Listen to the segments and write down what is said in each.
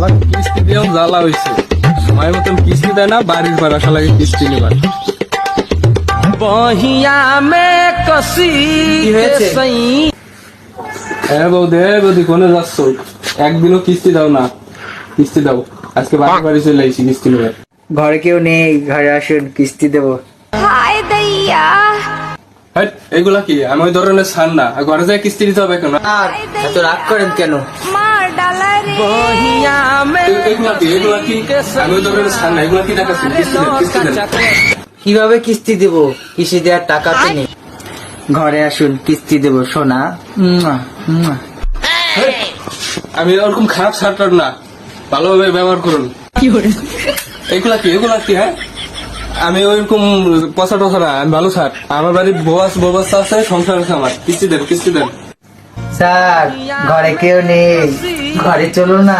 শালা কিস্তি দিয়েও জ্বালা হয়েছে, সময় মতন কিস্তি দেয় না, বাড়ির ভাড়া শালাকে কিস্তি নেবার। बहिया में कसी के सई। হ্যাঁ বৌদি কোনে যাচ্ছ? একদিনও কিস্তি দাও না, কিস্তি দাও। আজকে বাড়ি বাড়ি চলে আইছি কিস্তি নেবার। ঘরে কেউ নেই, ঘরে আসুন কিস্তি দেবো। হায় দইয়া হ্যাঁ, এগুলা কি? আমি ওই ধরনের ছাড় না, ঘরে যায় কিস্তি দিতে হবে কেন? আর এত রাগ করেন কেন? মার ডালারে बहिया में এগুলা কি? আমি ওই ধরনের ছাড় না, এগুলা কি দেখাচ্ছি? কিস্তি দেন, কিস্তি দেন। কিভাবে কিস্তি দেবো? কিস্তি দেওয়ার টাকা তো নেই। ঘরে আসুন কিস্তি দেবো সোনা। মুয়া, মুয়া। আমি ওরকম খারাপ ছাড়টার না, ভালোভাবে ব্যবহার করুন। এগুলা কি? হ্যাঁ, আমি ওইরকম পচা টসা না, আমি ভালো ছাড়। আমার বাড়ির বউ বাচ্চা আছে, সংসার আছে আমার। কিস্তি দেন। স্যার ঘরে কেউ নেই, ঘরে চলো না।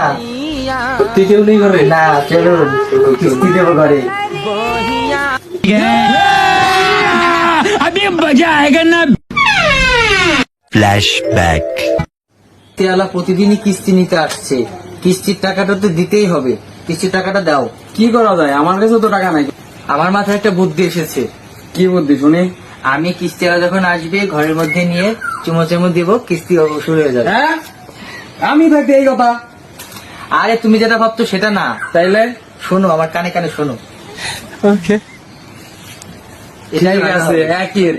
তুই কেউ নেই ঘরে? না চলুন কিস্তি দেবো ঘরে। ফ্ল্যাশব্যাক। তেয়ালা প্রতিদিনই কিস্তি নিতে আসছে, কিস্তির টাকাটা তো দিতেই হবে। কিস্তির টাকাটা দাও। কি করা যায়? আমার কাছে তো টাকা নাই। আমার মাথায় একটা বুদ্ধি এসেছে। কি বুদ্ধি শুনি? আমি কিস্তিওয়ালা যখন আসবে ঘরের মধ্যে নিয়ে চুমো দিব, কিস্তি শুরু হয়ে যাবে। হ্যাঁ, আমি থাকতে এই কথা। আরে তুমি যেটা ভাবছো সেটা না, তাইলে শোনো আমার কানে কানে শোনো। ওকে, এটাই ঠিক ভালো আছে, হবে। একের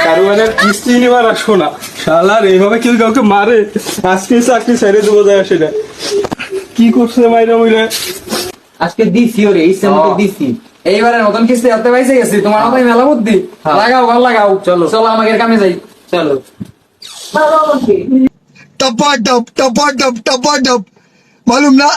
কারোয়ানের কিস্তি নেবার আসো না শালার, এইভাবে কেউ কাউকে মারে? আজকে চাকরি ছেড়ে দেবো যায়, সেটা কি করছে মাইরা মইরা? আজকে দিছি ওরে ইচ্ছে মতো দিছি। এইবারে নতুন কিস্তি হাতে পাইছে গেছি, তোমার মাথায় মেলা বুদ্ধি। হ্যাঁ। লাগাও ঘর লাগাও, চলো চলো আমাকে কামে যাই। চলো। टपा टप मालूम ना।